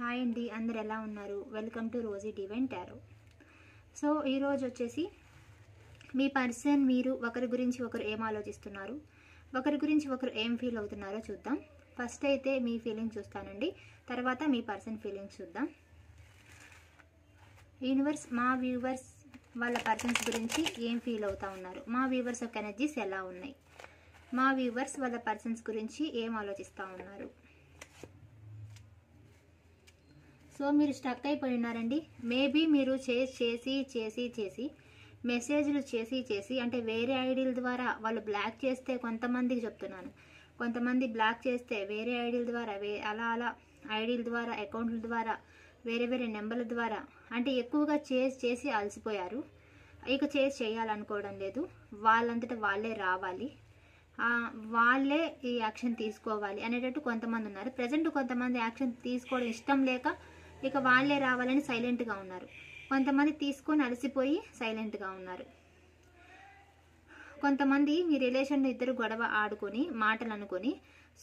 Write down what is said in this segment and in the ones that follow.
Hi అండి, అందరు ఎలా ఉన్నారు? Welcome to Rosy Divine Tarot. So ఈరోజు వచ్చేసి మీ పర్సన్ మీరు ఒకరి గురించి ఒకరు ఏం ఆలోచిస్తున్నారు, ఒకరి గురించి ఒకరు ఏం ఫీల్ అవుతున్నారో చూద్దాం. ఫస్ట్ అయితే మీ ఫీలింగ్ చూస్తానండి, తర్వాత మీ పర్సన్ ఫీలింగ్స్ చూద్దాం. యూనివర్స్ మా వ్యూవర్స్ వాళ్ళ పర్సన్స్ గురించి ఏం ఫీల్ అవుతా ఉన్నారు, మా వ్యూవర్స్ యొక్క ఎనర్జీస్ ఎలా ఉన్నాయి, మా వ్యూవర్స్ వాళ్ళ పర్సన్స్ గురించి ఏం ఆలోచిస్తూ ఉన్నారు. సో మీరు స్టక్ అయిపోయి ఉన్నారండి. మేబీ మీరు చేసి మెసేజ్లు చేసి అంటే వేరే ఐడీల ద్వారా వాళ్ళు బ్లాక్ చేస్తే, కొంతమందికి చెప్తున్నాను, కొంతమంది బ్లాక్ చేస్తే వేరే ఐడీల ద్వారా అలా ఐడీల ద్వారా అకౌంట్ల ద్వారా వేరే నెంబర్ల ద్వారా అంటే ఎక్కువగా చేసి అలసిపోయారు. ఇక చేయాలనుకోవడం లేదు. వాళ్ళంతటా వాళ్ళే రావాలి, వాళ్ళే ఈ యాక్షన్ తీసుకోవాలి అనేటట్టు కొంతమంది ఉన్నారు. ప్రజెంట్ కొంతమంది యాక్షన్ తీసుకోవడం ఇష్టం లేక ఇక వాళ్ళే రావాలని సైలెంట్గా ఉన్నారు. కొంతమంది తీసుకొని అలసిపోయి సైలెంట్గా ఉన్నారు. కొంతమంది మీ రిలేషన్లో ఇద్దరు గొడవ ఆడుకొని మాటలు అనుకొని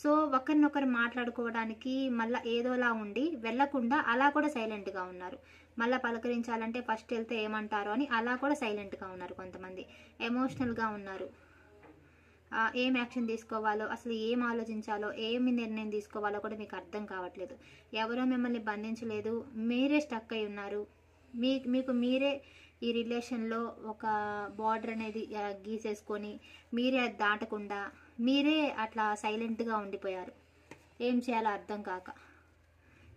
సో ఒకరినొకరు మాట్లాడుకోవడానికి మళ్ళీ ఏదోలా ఉండి వెళ్లకుండా అలా కూడా సైలెంట్గా ఉన్నారు. మళ్ళీ పలకరించాలంటే ఫస్ట్ వెళ్తే ఏమంటారో అని అలా కూడా సైలెంట్గా ఉన్నారు. కొంతమంది ఎమోషనల్గా ఉన్నారు. ఏం యాక్షన్ తీసుకోవాలో, అసలు ఏం ఆలోచించాలో, ఏమి నిర్ణయం తీసుకోవాలో కూడా మీకు అర్థం కావట్లేదు. ఎవరో మిమ్మల్ని బంధించలేదు, మీరే స్టక్ అయి ఉన్నారు. మీకు మీరే ఈ రిలేషన్లో ఒక బార్డర్ అనేది గీసేసుకొని మీరే అది దాటకుండా మీరే అట్లా సైలెంట్గా ఉండిపోయారు, ఏం చేయాలో అర్థం కాక.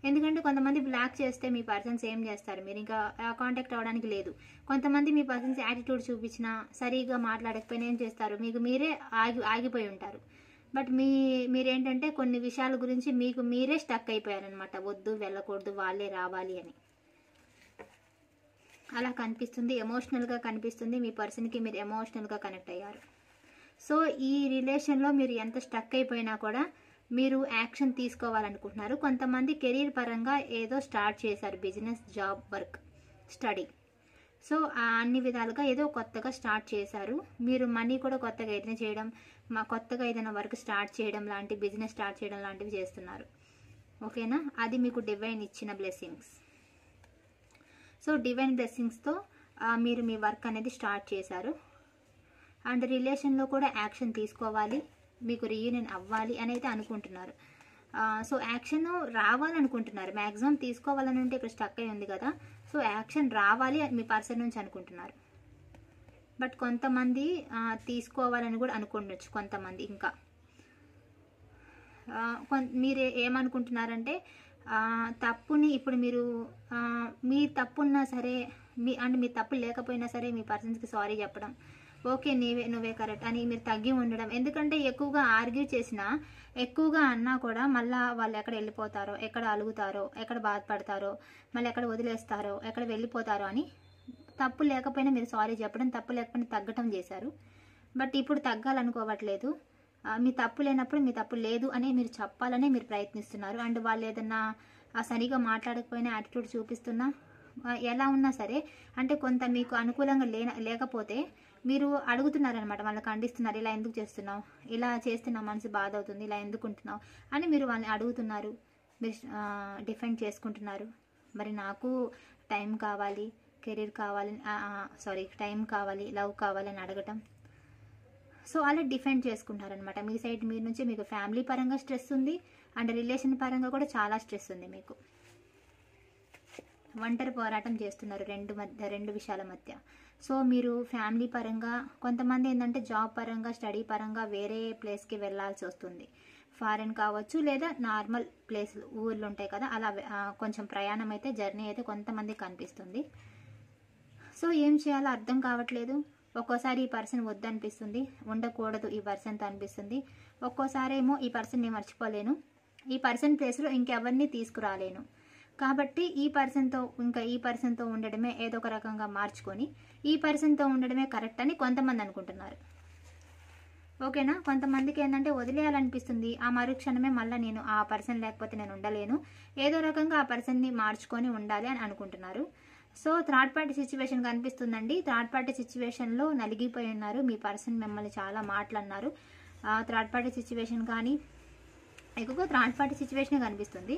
ఎందుకంటే కొంతమంది బ్లాక్ చేస్తే మీ పర్సన్స్ ఏం చేస్తారు, మీరు ఇంకా కాంటాక్ట్ అవ్వడానికి లేదు. కొంతమంది మీ పర్సన్స్ యాటిట్యూడ్ చూపించినా సరిగా మాట్లాడకపోయినా ఏం చేస్తారు, మీకు మీరే ఆగిపోయి ఉంటారు. బట్ మీరేంటంటే కొన్ని విషయాల గురించి మీకు మీరే స్టక్ అయిపోయారనమాట. వద్దు, వెళ్ళకూడదు, వాళ్ళే రావాలి అని అలా కనిపిస్తుంది. ఎమోషనల్గా కనిపిస్తుంది. మీ పర్సన్కి మీరు ఎమోషనల్గా కనెక్ట్ అయ్యారు. సో ఈ రిలేషన్లో మీరు ఎంత స్టక్ అయిపోయినా కూడా మీరు యాక్షన్ తీసుకోవాలనుకుంటున్నారు. కొంతమంది కెరీర్ పరంగా ఏదో స్టార్ట్ చేశారు, business, job, work, study. So అన్ని విధాలుగా ఏదో కొత్తగా స్టార్ట్ చేశారు. మీరు మనీ కూడా కొత్తగా ఏదైనా చేయడం, కొత్తగా ఏదైనా వర్క్ స్టార్ట్ చేయడం లాంటి, బిజినెస్ స్టార్ట్ చేయడం లాంటివి చేస్తున్నారు. ఓకేనా? అది మీకు డివైన్ ఇచ్చిన బ్లెస్సింగ్స్. సో డివైన్ బ్లెస్సింగ్స్తో మీరు మీ వర్క్ అనేది స్టార్ట్ చేశారు. అండ్ రిలేషన్లో కూడా యాక్షన్ తీసుకోవాలి, మీకు రీయూనియన్ అవ్వాలి అని అయితే అనుకుంటున్నారు. So action రావాలనుకుంటున్నారు. మ్యాక్సిమం తీసుకోవాలని ఉంటే ఇక్కడ స్టక్ అయి ఉంది కదా. సో యాక్షన్ రావాలి మీ పర్సన్ నుంచి అనుకుంటున్నారు. బట్ కొంతమంది తీసుకోవాలని కూడా అనుకుండొచ్చు. కొంతమంది ఇంకా మీరు ఏమనుకుంటున్నారంటే తప్పుని ఇప్పుడు మీరు మీ తప్పున్నా సరే, మీ తప్పు లేకపోయినా సరే మీ పర్సన్స్కి సారీ చెప్పడం, ఓకే నువ్వే కరెక్ట్ అని మీరు తగ్గి ఉండడం. ఎందుకంటే ఎక్కువగా ఆర్గ్యూ చేసినా, ఎక్కువగా అన్నా కూడా మళ్ళీ వాళ్ళు ఎక్కడ వెళ్ళిపోతారో, ఎక్కడ అలుగుతారో, ఎక్కడ బాధపడతారో, మళ్ళీ ఎక్కడ వదిలేస్తారో, ఎక్కడ వెళ్ళిపోతారో అని తప్పు లేకపోయినా మీరు సారీ చెప్పడం, తప్పు లేకపోయినా తగ్గటం చేశారు. బట్ ఇప్పుడు తగ్గాలనుకోవట్లేదు. మీ తప్పు లేనప్పుడు మీ తప్పు లేదు అని మీరు చెప్పాలనే మీరు ప్రయత్నిస్తున్నారు. అండ్ వాళ్ళు ఏదన్నా సరిగా మాట్లాడకపోయినా, యాటిట్యూడ్ చూపిస్తున్నా, ఎలా ఉన్నా సరే అంటే కొంత మీకు అనుకూలంగా లేకపోతే మీరు అడుగుతున్నారనమాట, వాళ్ళని ఖండిస్తున్నారు. ఇలా ఎందుకు చేస్తున్నావు, ఇలా చేస్తే నా మనసు బాధ అవుతుంది, ఇలా ఎందుకు ఉంటున్నావు అని మీరు వాళ్ళని అడుగుతున్నారు. మీరు డిఫెండ్ చేసుకుంటున్నారు. మరి నాకు టైం కావాలి, కెరీర్ కావాలి, టైం కావాలి, లవ్ కావాలి అని అడగటం. సో అలా డిఫెండ్ చేసుకుంటారనమాట. మీ సైడ్ మీ నుంచి మీకు ఫ్యామిలీ పరంగా స్ట్రెస్ ఉంది, అండ్ రిలేషన్ పరంగా కూడా చాలా స్ట్రెస్ ఉంది. మీకు ఒంటరి పోరాటం చేస్తున్నారు రెండు విషయాల మధ్య. సో మీరు ఫ్యామిలీ పరంగా, కొంతమంది ఏంటంటే జాబ్ పరంగా, స్టడీ పరంగా వేరే ప్లేస్కి వెళ్ళాల్సి వస్తుంది. ఫారెన్ కావచ్చు, లేదా నార్మల్ ప్లేస్, ఊర్లు ఉంటాయి కదా, అలా కొంచెం ప్రయాణం అయితే, జర్నీ అయితే కొంతమందికి కనిపిస్తుంది. సో ఏం చేయాలో అర్థం కావట్లేదు. ఒక్కోసారి ఈ పర్సన్ వద్దనిపిస్తుంది, ఉండకూడదు ఈ పర్సన్తో అనిపిస్తుంది. ఒక్కోసారి ఏమో ఈ పర్సన్ని మర్చిపోలేను, ఈ పర్సన్ ప్లేస్లో ఇంకెవరిని తీసుకురాలేను, కాబట్టి ఈ పర్సన్తో ఉండడమే ఏదో ఒక రకంగా మార్చుకొని ఈ పర్సన్తో ఉండడమే కరెక్ట్ అని కొంతమంది అనుకుంటున్నారు. ఓకేనా? కొంతమందికి ఏంటంటే వదిలేయాలనిపిస్తుంది. ఆ మరుక్షణమే మళ్ళీ నేను ఆ పర్సన్ లేకపోతే నేను ఉండలేను, ఏదో రకంగా ఆ పర్సన్ని మార్చుకొని ఉండాలి అని అనుకుంటున్నారు. సో థర్డ్ పార్టీ సిచ్యువేషన్ కనిపిస్తుందండి. థర్డ్ పార్టీ సిచ్యువేషన్లో నలిగిపోయి ఉన్నారు. మీ పర్సన్ మిమ్మల్ని చాలా మాటలు అన్నారు. థర్డ్ పార్టీ సిచ్యువేషన్ కానీ ఎక్కువగా థర్డ్ పార్టీ సిచ్యువేషన్ కనిపిస్తుంది.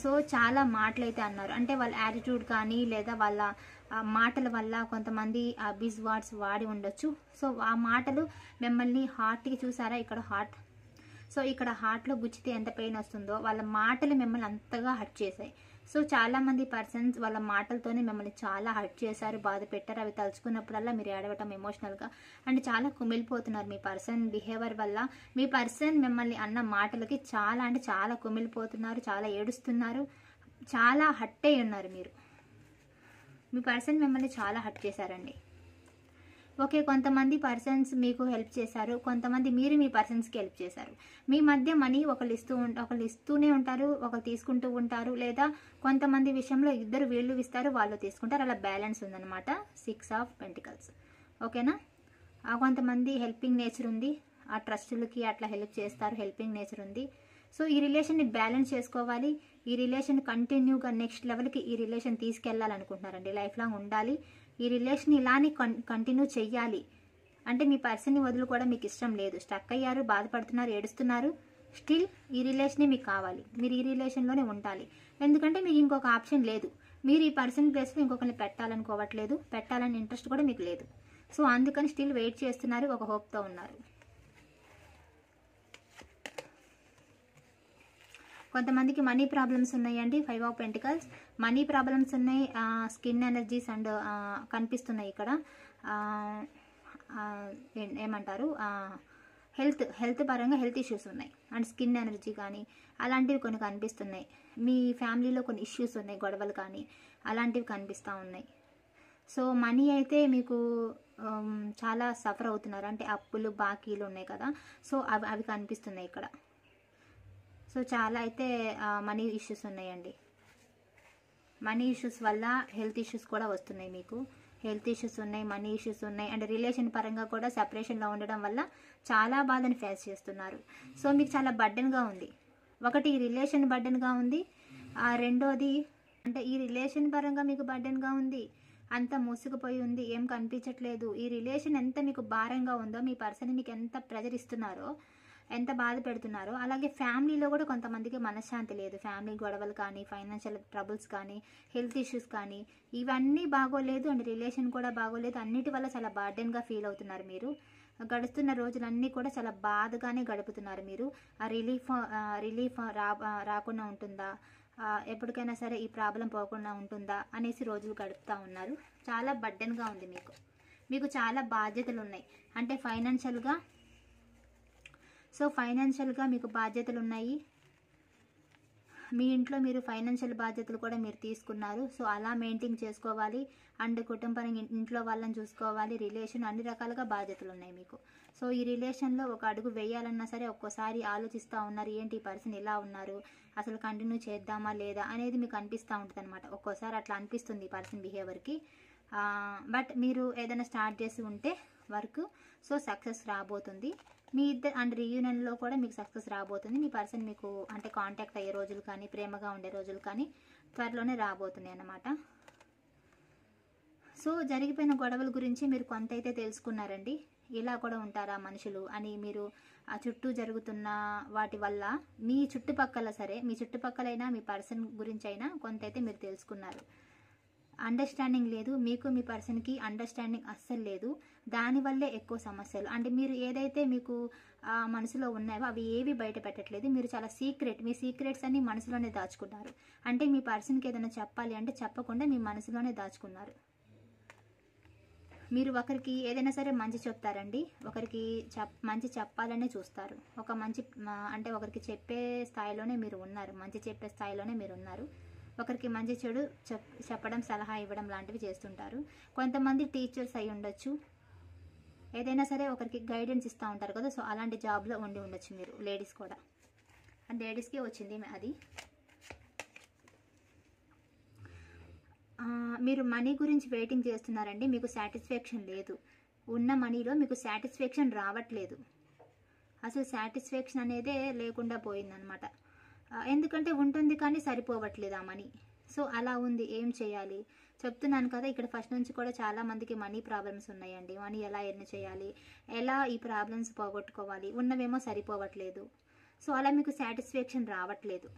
సో చాలా మాటలు అయితే అన్నారు, అంటే వాళ్ళ యాటిట్యూడ్ కానీ లేదా వాళ్ళ మాటల వల్ల కొంతమంది అబ్యూజ్ వర్డ్స్ వాడి ఉండొచ్చు. సో ఆ మాటలు మిమ్మల్ని హార్ట్కి, చూసారా ఇక్కడ హార్ట్, సో ఇక్కడ హార్ట్లో గుచ్చితే ఎంత పెయిన్ వస్తుందో వాళ్ళ మాటలు మిమ్మల్ని అంతగా హర్ట్ చేశాయి. సో చాలామంది పర్సన్స్ వాళ్ళ మాటలతోనే మిమ్మల్ని చాలా హర్ట్ చేశారు, బాధ పెట్టారు. అవి తలుచుకున్నప్పుడల్లా మీరు ఏడవటం ఎమోషనల్గా అండ్ చాలా కుమిలిపోతున్నారు మీ పర్సన్ బిహేవియర్ వల్ల. మీ పర్సన్ మిమ్మల్ని అన్న మాటలకి చాలా అంటే చాలా కుమిలిపోతున్నారు, చాలా ఏడుస్తున్నారు, చాలా హర్ట్ అయి ఉన్నారు మీరు. మీ పర్సన్ మిమ్మల్ని చాలా హర్ట్ చేశారండి. ఓకే, కొంతమంది పర్సన్స్ మీకు హెల్ప్ చేశారు, కొంతమంది మీరు మీ పర్సన్స్కి హెల్ప్ చేశారు. మీ మధ్య మనీ ఒకళ్ళు ఇస్తూనే ఉంటారు, ఒకళ్ళు తీసుకుంటూ ఉంటారు, లేదా కొంతమంది విషయంలో ఇద్దరు వీళ్ళు ఇస్తారు వాళ్ళు తీసుకుంటారు, అలా బ్యాలెన్స్ ఉందన్నమాట. 6 ఆఫ్ పెంటికల్స్. ఓకేనా, కొంతమంది హెల్పింగ్ నేచర్ ఉంది, ఆ ట్రస్టులకి అట్లా హెల్ప్ చేస్తారు, హెల్పింగ్ నేచర్ ఉంది. సో ఈ రిలేషన్ని బ్యాలెన్స్ చేసుకోవాలి, ఈ రిలేషన్ కంటిన్యూగా నెక్స్ట్ లెవెల్కి ఈ రిలేషన్ తీసుకెళ్లాలనుకుంటున్నారండి, లైఫ్ లాంగ్ ఉండాలి, ఈ రిలేషన్ ఇలానే కంటిన్యూ చెయ్యాలి అంటే మీ పర్సన్ని వదులుకోవడం మీకు ఇష్టం లేదు, స్టక్ అయ్యారు, బాధపడుతున్నారు, ఏడుస్తున్నారు, స్టిల్ ఈ రిలేషనే మీకు కావాలి, మీరు ఈ రిలేషన్లోనే ఉండాలి. ఎందుకంటే మీకు ఇంకొక ఆప్షన్ లేదు, మీరు ఈ పర్సన్ ప్లేస్లో ఇంకొకరిని పెట్టాలనుకోవట్లేదు, పెట్టాలని ఇంట్రెస్ట్ కూడా మీకు లేదు. సో అందుకని స్టిల్ వెయిట్ చేస్తున్నారు, ఒక హోప్తో ఉన్నారు. కొంతమందికి మనీ ప్రాబ్లమ్స్ ఉన్నాయండి. 5 ఆఫ్ పెంటికల్స్, మనీ ప్రాబ్లమ్స్ ఉన్నాయి, స్కిన్ ఎనర్జీస్ అండ్ కనిపిస్తున్నాయి ఇక్కడ. ఏమంటారు, హెల్త్ పరంగా హెల్త్ ఇష్యూస్ ఉన్నాయి అండ్ స్కిన్ ఎనర్జీ కానీ అలాంటివి కొన్ని కనిపిస్తున్నాయి. మీ ఫ్యామిలీలో కొన్ని ఇష్యూస్ ఉన్నాయి, గొడవలు కానీ అలాంటివి కనిపిస్తూ ఉన్నాయి. సో మనీ అయితే మీకు చాలా సఫర్ అవుతున్నారు, అంటే అప్పులు బాకీలు ఉన్నాయి కదా, సో అవి కనిపిస్తున్నాయి ఇక్కడ. సో చాలా అయితే మనీ ఇష్యూస్ ఉన్నాయండి. మనీ ఇష్యూస్ వల్ల హెల్త్ ఇష్యూస్ కూడా వస్తున్నాయి మీకు, హెల్త్ ఇష్యూస్ ఉన్నాయి, మనీ ఇష్యూస్ ఉన్నాయి అండ్ రిలేషన్ పరంగా కూడా సెపరేషన్లో ఉండడం వల్ల చాలా బాధని ఫేస్ చేస్తున్నారు. సో మీకు చాలా బర్డెన్గా ఉంది. ఒకటి ఈ రిలేషన్ బర్డెన్గా ఉంది, రెండోది అంటే ఈ రిలేషన్ పరంగా మీకు బర్డెన్గా ఉంది, అంత మూసుకుపోయి ఉంది, ఏం కనిపించట్లేదు. ఈ రిలేషన్ ఎంత మీకు భారంగా ఉందో, మీ పర్సన్ మీకు ఎంత ప్రెజర్ ఇస్తున్నారో, ఎంత బాధ పెడుతున్నారో, అలాగే ఫ్యామిలీలో కూడా కొంతమందికి మనశ్శాంతి లేదు, ఫ్యామిలీ గొడవలు కానీ ఫైనాన్షియల్ ట్రబుల్స్ కానీ హెల్త్ ఇష్యూస్ కానీ ఇవన్నీ బాగోలేదు అండ్ రిలేషన్ కూడా బాగోలేదు, అన్నిటి వల్ల చాలా బర్డెన్గా ఫీల్ అవుతున్నారు మీరు. గడుస్తున్న రోజులన్నీ కూడా చాలా బాధగానే గడుపుతున్నారు మీరు. ఆ రిలీఫ్ రాకుండా ఉంటుందా, ఎప్పటికైనా సరే ఈ ప్రాబ్లం పోకుండా ఉంటుందా అనేసి రోజులు గడుపుతూ ఉన్నారు. చాలా బర్డెన్గా ఉంది మీకు చాలా బాధ్యతలు ఉన్నాయి, అంటే ఫైనాన్షియల్గా. సో ఫైనాన్షియల్గా మీకు బాధ్యతలు ఉన్నాయి, మీ ఇంట్లో మీరు ఫైనాన్షియల్ బాధ్యతలు కూడా మీరు తీసుకున్నారు. సో అలా మెయింటైన్ చేసుకోవాలి అండ్ కుటుంబానికి ఇంట్లో వాళ్ళని చూసుకోవాలి, రిలేషన్ అన్ని రకాలుగా బాధ్యతలు ఉన్నాయి మీకు. సో ఈ రిలేషన్లో ఒక అడుగు వేయాలన్నా సరే ఒక్కోసారి ఆలోచిస్తూ ఉన్నారు, ఏంటి ఈ పర్సన్ ఇలా ఉన్నారు, అసలు కంటిన్యూ చేద్దామా లేదా అనేది మీకు అనిపిస్తూ ఉంటుంది అనమాట. ఒక్కోసారి అట్లా అనిపిస్తుంది ఈ పర్సన్ బిహేవియర్కి. బట్ మీరు ఏదైనా స్టార్ట్ చేసి ఉంటే వర్క్, సో సక్సెస్ రాబోతుంది. మీ ఇద్దరు అండ్ రీయూనియన్లో కూడా మీకు సక్సెస్ రాబోతుంది. మీ పర్సన్ మీకు అంటే కాంటాక్ట్ అయ్యే రోజులు కానీ ప్రేమగా ఉండే రోజులు కానీ త్వరలోనే రాబోతున్నాయి అన్నమాట. సో జరిగిపోయిన గొడవల గురించి మీరు కొంత అయితే తెలుసుకున్నారండి. ఇలా కూడా ఉంటారా మనుషులు అని. మీరు ఆ చుట్టూ జరుగుతున్న వాటి వల్ల మీ చుట్టుపక్కల సరే, మీ చుట్టుపక్కలైనా మీ పర్సన్ గురించి అయినా కొంత అయితే మీరు తెలుసుకున్నారు. అండర్స్టాండింగ్ లేదు మీకు, మీ పర్సన్కి అండర్స్టాండింగ్ అస్సలు లేదు. దానివల్లే ఎక్కువ సమస్యలు. అంటే మీరు ఏదైతే మీకు మనసులో ఉన్నాయో అవి ఏవి బయట పెట్టట్లేదు. మీరు చాలా మీ సీక్రెట్స్ అన్ని మనసులోనే దాచుకున్నారు. అంటే మీ పర్సన్కి ఏదైనా చెప్పాలి అంటే చెప్పకుండా మీ మనసులోనే దాచుకున్నారు. మీరు ఒకరికి ఏదైనా సరే మంచి చెప్తారండి, ఒకరికి మంచి చెప్పాలనే చూస్తారు. ఒక మంచి అంటే ఒకరికి చెప్పే స్థాయిలోనే మీరు ఉన్నారు, మంచి చెప్పే స్థాయిలోనే మీరు ఉన్నారు. ఒకరికి మంచి చెడు చెప్పడం, సలహా ఇవ్వడం లాంటివి చేస్తుంటారు. కొంతమంది టీచర్స్ అయి ఉండొచ్చు, ఏదైనా సరే ఒకరికి గైడెన్స్ ఇస్తూ ఉంటారు కదా. సో అలాంటి జాబ్లో ఉండి ఉండొచ్చు మీరు. లేడీస్ కూడా, అండ్ లేడీస్కే వచ్చింది అది. మీరు మనీ గురించి వెయిటింగ్ చేస్తున్నారండి, మీకు సాటిస్ఫాక్షన్ లేదు. ఉన్న మనీలో మీకు సాటిస్ఫాక్షన్ రావట్లేదు, అసలు సాటిస్ఫాక్షన్ అనేదే లేకుండా పోయిందనమాట. ఎందుకంటే ఉంటుంది కానీ సరిపోవట్లేదు ఆ మనీ. సో అలా ఉంది, ఏం చేయాలి చెప్తున్నాను కదా. ఇక్కడ ఫస్ట్ నుంచి కూడా చాలా మందికి మనీ ప్రాబ్లమ్స్ ఉన్నాయండి. మనీ ఎలా ఎర్న్ చేయాలి, ఎలా ఈ ప్రాబ్లమ్స్ పోగొట్టుకోవాలి, ఉన్నవేమో సరిపోవట్లేదు. సో అలా మీకు సాటిస్ఫాక్షన్ రావట్లేదు.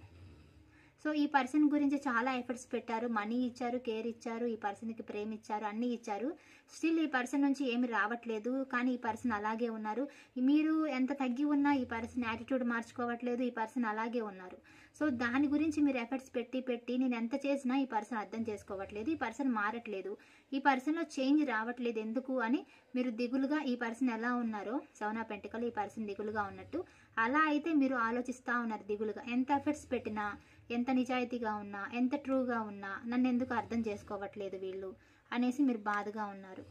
సో ఈ పర్సన్ గురించి చాలా ఎఫర్ట్స్ పెట్టారు, మనీ ఇచ్చారు, కేర్ ఇచ్చారు, ఈ పర్సన్కి ప్రేమ ఇచ్చారు, అన్నీ ఇచ్చారు. స్టిల్ ఈ పర్సన్ నుంచి ఏమి రావట్లేదు. కానీ ఈ పర్సన్ అలాగే ఉన్నారు. మీరు ఎంత తగ్గి ఉన్నా ఈ పర్సన్ యాటిట్యూడ్ మార్చుకోవట్లేదు, ఈ పర్సన్ అలాగే ఉన్నారు. సో దాని గురించి మీరు ఎఫర్ట్స్ పెట్టి నేను ఎంత చేసినా ఈ పర్సన్ అర్థం చేసుకోవట్లేదు, ఈ పర్సన్ మారట్లేదు, ఈ పర్సన్లో చేంజ్ రావట్లేదు, ఎందుకు అని మీరు దిగులుగా ఈ పర్సన్ ఎలా ఉన్నారో సెవెన్ ఆఫ్ పెంటికల్ ఈ పర్సన్ దిగులుగా ఉన్నట్టు అలా అయితే మీరు ఆలోచిస్తూ ఉన్నారు దిగులుగా. ఎంత ఎఫర్ట్స్ పెట్టినా, ఎంత నిజాయితీగా ఉన్నా, ఎంత ట్రూగా ఉన్నా నన్ను ఎందుకు అర్థం చేసుకోవట్లేదు వీళ్ళు అనేసి మీరు బాధగా ఉన్నారు.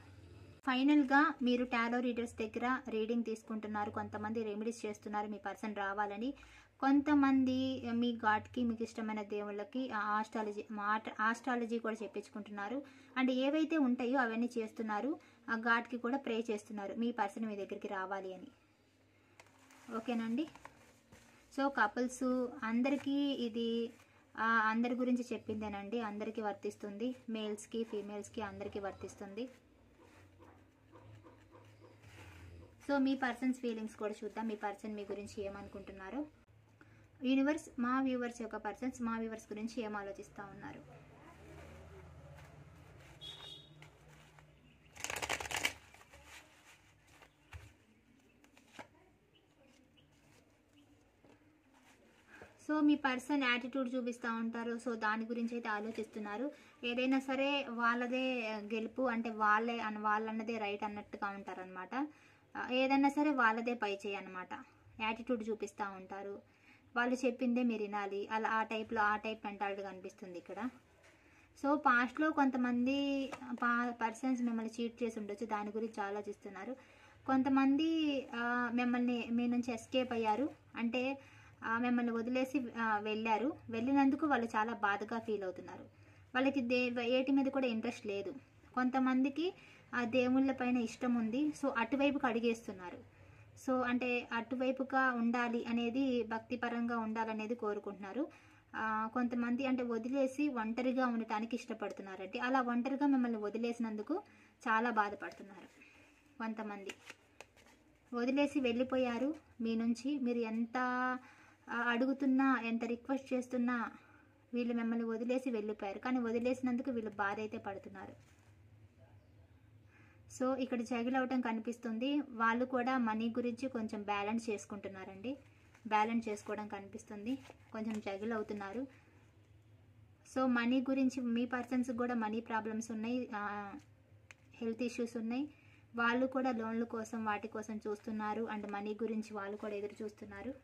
ఫైనల్గా మీరు టారో రీడర్స్ దగ్గర రీడింగ్ తీసుకుంటున్నారు, కొంతమంది రెమెడీస్ చేస్తున్నారు మీ పర్సన్ రావాలని, కొంతమంది మీ గాడ్కి మీకు ఇష్టమైన దేవుళ్ళకి ఆస్ట్రాలజీ కూడా చెప్పించుకుంటున్నారు. అండ్ ఏవైతే ఉంటాయో అవన్నీ చేస్తున్నారు, ఆ గాడ్కి కూడా ప్రే చేస్తున్నారు మీ పర్సన్ మీ దగ్గరికి రావాలి అని. ఓకేనండి. సో కపుల్స్ అందరికీ ఇది అందరి గురించి చెప్పిందేనండి, అందరికీ వర్తిస్తుంది, మేల్స్కి ఫీమేల్స్కి అందరికీ వర్తిస్తుంది. సో మీ పర్సన్స్ ఫీలింగ్స్ కూడా చూద్దాం, మీ పర్సన్ మీ గురించి ఏమనుకుంటున్నారో. యూనివర్స్ మా వ్యూవర్స్ యొక్క పర్సన్స్ మా వ్యూవర్స్ గురించి ఏం ఆలోచిస్తూ ఉన్నారు. సో మీ పర్సన్ యాటిట్యూడ్ చూపిస్తూ ఉంటారు, సో దాని గురించి అయితే ఆలోచిస్తున్నారు. ఏదైనా సరే వాళ్ళదే గెలుపు, అంటే వాళ్ళన్నదే రైట్ అన్నట్టుగా ఉంటారనమాట. ఏదైనా సరే వాళ్ళదే పై చేయి అనమాట. యాటిట్యూడ్ చూపిస్తూ ఉంటారు, వాళ్ళు చెప్పిందే మీరు వినాలి, అలా ఆ టైప్ మెంటాలిటీ కనిపిస్తుంది ఇక్కడ. సో పాస్ట్లో కొంతమంది పర్సన్స్ మిమ్మల్ని చీట్ చేసి ఉండొచ్చు, దాని గురించి ఆలోచిస్తున్నారు. కొంతమంది మిమ్మల్ని మీ నుంచి ఎస్కేప్ అయ్యారు, అంటే మిమ్మల్ని వదిలేసి వెళ్ళారు. వెళ్ళినందుకు వాళ్ళు చాలా బాధగా ఫీల్ అవుతున్నారు. వాళ్ళకి ఏటి మీద కూడా ఇంట్రెస్ట్ లేదు. కొంతమందికి ఆ దేవుళ్ళ పైన ఇష్టం ఉంది, సో అటువైపుకి అడిగేస్తున్నారు. సో అంటే అటువైపుగా ఉండాలి అనేది, భక్తిపరంగా ఉండాలనేది కోరుకుంటున్నారు. కొంతమంది అంటే వదిలేసి ఒంటరిగా ఉండటానికి ఇష్టపడుతున్నారంటే, అలా ఒంటరిగా మిమ్మల్ని వదిలేసినందుకు చాలా బాధపడుతున్నారు. కొంతమంది వదిలేసి వెళ్ళిపోయారు మీ నుంచి, మీరు ఎంత అడుగుతున్నా ఎంత రిక్వెస్ట్ చేస్తున్నా వీళ్ళు మిమ్మల్ని వదిలేసి వెళ్ళిపోయారు, కానీ వదిలేసినందుకు వీళ్ళు బాధ అయితే పడుతున్నారు. సో ఇక్కడ జగిల్ అవటం కనిపిస్తుంది. వాళ్ళు కూడా మనీ గురించి కొంచెం బ్యాలెన్స్ చేసుకుంటున్నారండి, బ్యాలెన్స్ చేసుకోవడం కనిపిస్తుంది, కొంచెం జగిల్ అవుతున్నారు. సో మనీ గురించి మీ పర్సన్స్ కూడా మనీ ప్రాబ్లమ్స్ ఉన్నాయి, హెల్త్ ఇష్యూస్ ఉన్నాయి. వాళ్ళు కూడా లోన్ల కోసం వాటి కోసం చూస్తున్నారు, అండ్ మనీ గురించి వాళ్ళు కూడా ఎదురు చూస్తున్నారు.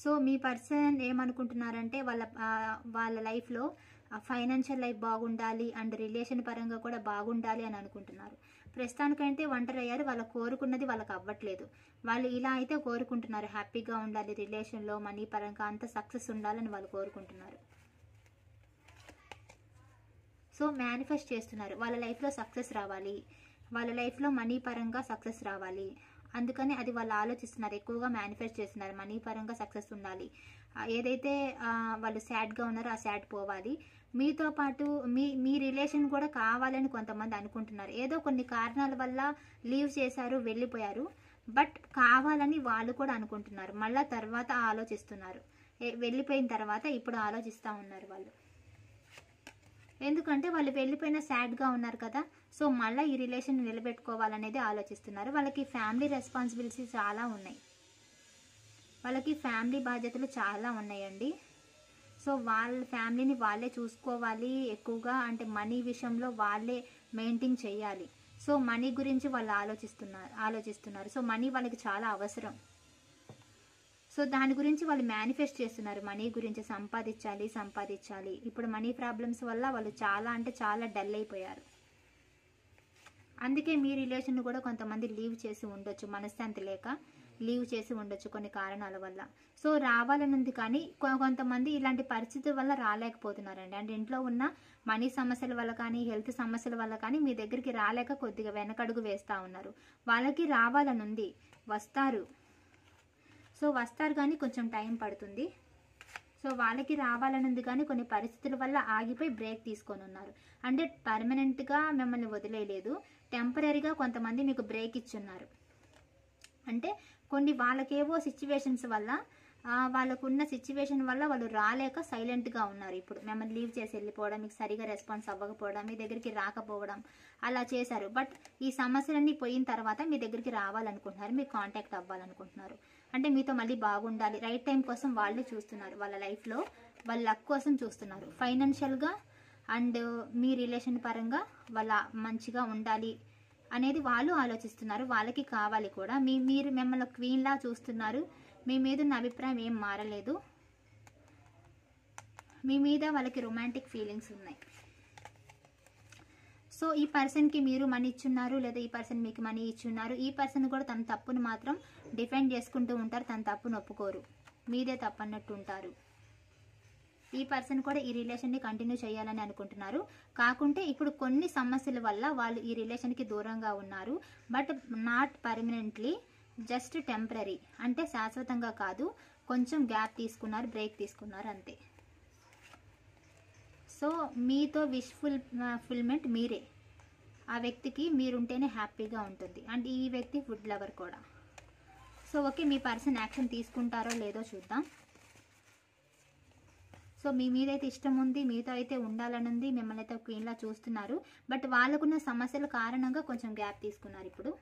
సో మీ పర్సన్ ఏమనుకుంటున్నారంటే వాళ్ళ లైఫ్లో ఫైనాన్షియల్ లైఫ్ బాగుండాలి అండ్ రిలేషన్ పరంగా కూడా బాగుండాలి అని అనుకుంటున్నారు. ప్రస్తుతానికైతే ఒంటరి అయ్యారు, వాళ్ళు కోరుకున్నది వాళ్ళకి అవ్వట్లేదు. వాళ్ళు ఇలా అయితే కోరుకుంటున్నారు, హ్యాపీగా ఉండాలి రిలేషన్లో, మనీ పరంగా అంత సక్సెస్ ఉండాలని వాళ్ళు కోరుకుంటున్నారు. సో మేనిఫెస్ట్ చేస్తున్నారు, వాళ్ళ లైఫ్లో సక్సెస్ రావాలి, వాళ్ళ లైఫ్లో మనీ పరంగా సక్సెస్ రావాలి, అందుకని అది వాళ్ళు ఆలోచిస్తున్నారు, ఎక్కువగా మేనిఫెస్ట్ చేస్తున్నారు. మనీ పరంగా సక్సెస్ ఉండాలి, ఏదైతే వాళ్ళు సాడ్గా ఉన్నారో ఆ సాడ్ పోవాలి. మీతో పాటు మీ రిలేషన్ కూడా కావాలని కొంతమంది అనుకుంటున్నారు. ఏదో కొన్ని కారణాల వల్ల లీవ్ చేశారు, వెళ్ళిపోయారు, బట్ కావాలని వాళ్ళు కూడా అనుకుంటున్నారు. మళ్ళీ తర్వాత ఆలోచిస్తున్నారు, వెళ్ళిపోయిన తర్వాత ఇప్పుడు ఆలోచిస్తూ ఉన్నారు వాళ్ళు. ఎందుకంటే వాళ్ళు వెళ్ళిపోయిన సాడ్గా ఉన్నారు కదా, సో మళ్ళీ ఈ రిలేషన్ నిలబెట్టుకోవాలనేది ఆలోచిస్తున్నారు. వాళ్ళకి ఫ్యామిలీ రెస్పాన్సిబిలిటీస్ చాలా ఉన్నాయి, వాళ్ళకి ఫ్యామిలీ బాధ్యతలు చాలా ఉన్నాయండి. సో వాళ్ళ ఫ్యామిలీని వాళ్ళే చూసుకోవాలి ఎక్కువగా, అంటే మనీ విషయంలో వాళ్ళే మెయింటైన్ చేయాలి. సో మనీ గురించి వాళ్ళు ఆలోచిస్తున్నారు. సో మనీ వాళ్ళకి చాలా అవసరం. సో దాని గురించి వాళ్ళు మేనిఫెస్ట్ చేస్తున్నారు, మనీ గురించి సంపాదించాలి. ఇప్పుడు మనీ ప్రాబ్లమ్స్ వల్ల వాళ్ళు చాలా అంటే చాలా డల్ అయిపోయారు. అందుకే మీ రిలేషన్ కూడా కొంతమంది లీవ్ చేసి ఉండొచ్చు, మనశ్శాంతి లేక లీవ్ చేసి ఉండొచ్చు కొన్ని కారణాల వల్ల. సో రావాలని ఉంది, కానీ కొంతమంది ఇలాంటి పరిస్థితి వల్ల రాలేకపోతున్నారండి. అంటే ఇంట్లో ఉన్న మనీ సమస్యల వల్ల కానీ హెల్త్ సమస్యల వల్ల కానీ మీ దగ్గరికి రాలేక కొద్దిగా వెనకడుగు వేస్తూ ఉన్నారు. వాళ్ళకి రావాలని ఉంది, వస్తారు. సో వస్తారు కానీ కొంచెం టైం పడుతుంది. సో వాళ్ళకి రావాలని ఉంది కానీ కొన్ని పరిస్థితుల వల్ల ఆగిపోయి బ్రేక్ తీసుకొని ఉన్నారు. అంటే పర్మనెంట్గా మిమ్మల్ని వదిలేయలేదు, టెంపరీగా కొంతమంది మీకు బ్రేక్ ఇచ్చున్నారు. అంటే కొన్ని వాళ్ళకేవో సిచ్యువేషన్స్ వల్ల వాళ్ళకున్న సిచ్యువేషన్ వల్ల వాళ్ళు రాలేక సైలెంట్గా ఉన్నారు. ఇప్పుడు మిమ్మల్ని లీవ్ చేసి వెళ్ళిపోవడం, మీకు సరిగా రెస్పాన్స్ అవ్వకపోవడం, మీ దగ్గరికి రాకపోవడం అలా చేశారు. బట్ ఈ సమస్యలన్నీ పోయిన తర్వాత మీ దగ్గరికి రావాలనుకుంటున్నారు, మీకు కాంటాక్ట్ అవ్వాలనుకుంటున్నారు. అంటే మీతో మళ్ళీ బాగుండాలి, రైట్ టైం కోసం వాళ్ళే చూస్తున్నారు. వాళ్ళ లైఫ్లో వాళ్ళ లక్ కోసం చూస్తున్నారు. ఫైనాన్షియల్గా అండ్ మీ రిలేషన్ పరంగా వాళ్ళ మంచిగా ఉండాలి అనేది వాళ్ళు ఆలోచిస్తున్నారు. వాళ్ళకి కావాలి కూడా. మీరు మిమ్మల్ని క్వీన్లా చూస్తున్నారు. మీ మీద ఉన్న అభిప్రాయం ఏం మారలేదు. మీ మీద వాళ్ళకి రొమాంటిక్ ఫీలింగ్స్ ఉన్నాయి. సో ఈ పర్సన్కి మీరు మనీ ఇచ్చున్నారు, లేదా ఈ పర్సన్ మీకు మనీ ఇచ్చున్నారు. ఈ పర్సన్ కూడా తన తప్పును మాత్రం డిఫెండ్ చేసుకుంటూ ఉంటారు. తన తప్పును ఒప్పుకోరు, మీదే తప్పన్నట్టు ఉంటారు. ఈ పర్సన్ కూడా ఈ రిలేషన్ని కంటిన్యూ చేయాలని అనుకుంటున్నారు. కాకుంటే ఇప్పుడు కొన్ని సమస్యల వల్ల వాళ్ళు ఈ రిలేషన్కి దూరంగా ఉన్నారు. But not permanently, just temporary. అంటే శాశ్వతంగా కాదు, కొంచెం గ్యాప్ తీసుకున్నారు, బ్రేక్ తీసుకున్నారు అంతే. సో మీతో ఫుల్ఫిల్మెంట్ మీరే. ఆ వ్యక్తికి మీరుంటేనే హ్యాపీగా ఉంటుంది. అండ్ ఈ వ్యక్తి ఫుడ్ లవర్ కూడా. సో ఓకే, మీ పర్సన్ యాక్షన్ తీసుకుంటారో లేదో చూద్దాం. సో మీ మీదైతే ఇష్టం ఉంది, మీతో అయితే ఉండాలని ఉంది, మిమ్మల్ని అయితే క్వీన్లా చూస్తున్నారు. బట్ వాళ్ళకున్న సమస్యల కారణంగా కొంచెం గ్యాప్ తీసుకున్నారు. ఇప్పుడు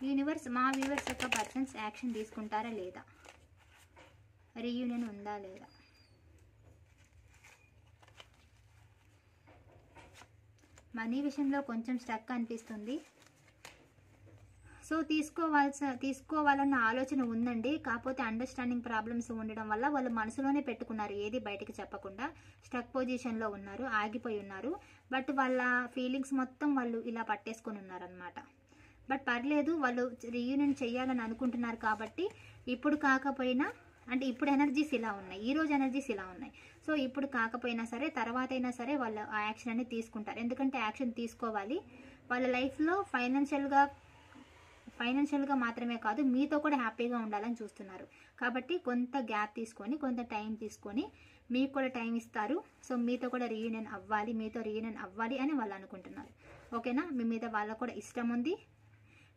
యూనివర్స్, మా వ్యూవర్స్ యొక్క పర్సన్స్ యాక్షన్ తీసుకుంటారా లేదా, రీయూనియన్ ఉందా లేదా. మనీ విషయంలో కొంచెం స్టక్ అనిపిస్తుంది. సో తీసుకోవాలన్న ఆలోచన ఉందండి. కాకపోతే అండర్స్టాండింగ్ ప్రాబ్లమ్స్ ఉండడం వల్ల వాళ్ళు మనసులోనే పెట్టుకున్నారు, ఏది బయటికి చెప్పకుండా. స్టక్ పొజిషన్లో ఉన్నారు, ఆగిపోయి ఉన్నారు. బట్ వాళ్ళ ఫీలింగ్స్ మొత్తం వాళ్ళు ఇలా పట్టేసుకొని ఉన్నారనమాట. బట్ పర్లేదు, వాళ్ళు రీయూనియన్ చేయాలని అనుకుంటున్నారు కాబట్టి ఇప్పుడు కాకపోయినా, అంటే ఇప్పుడు ఎనర్జీస్ ఇలా ఉన్నాయి, ఈ రోజు ఎనర్జీస్ ఇలా ఉన్నాయి. సో ఇప్పుడు కాకపోయినా సరే, తర్వాత అయినా సరే వాళ్ళు ఆ యాక్షన్ అనేది తీసుకుంటారు. ఎందుకంటే యాక్షన్ తీసుకోవాలి. వాళ్ళ లైఫ్లో ఫైనాన్షియల్గా మాత్రమే కాదు, మీతో కూడా హ్యాపీగా ఉండాలని చూస్తున్నారు. కాబట్టి కొంత గ్యాప్ తీసుకొని, కొంత టైం తీసుకొని మీకు కూడా టైం ఇస్తారు. సో మీతో కూడా రీయూనియన్ అవ్వాలి అని వాళ్ళు అనుకుంటున్నారు. ఓకేనా, మీ మీద వాళ్ళకు కూడా ఇష్టం ఉంది,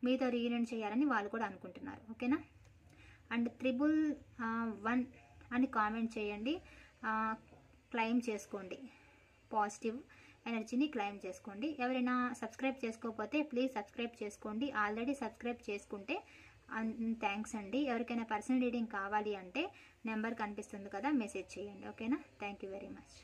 మీతో రీయూనియన్ చేయాలని వాళ్ళు కూడా అనుకుంటున్నారు. ఓకేనా. అండ్ 111 అని కామెంట్ చేయండి. క్లెయిమ్ చేసుకోండి, పాజిటివ్ ఎనర్జీని క్లెయిమ్ చేసుకోండి. ఎవరైనా సబ్స్క్రైబ్ చేసుకోకపోతే ప్లీజ్ సబ్స్క్రైబ్ చేసుకోండి. ఆల్రెడీ సబ్స్క్రైబ్ చేసుకుంటే థ్యాంక్స్ అండి. ఎవరికైనా పర్సనల్ రీడింగ్ కావాలి అంటే నెంబర్ కనిపిస్తుంది కదా, మెసేజ్ చేయండి. ఓకేనా. Thank you very much.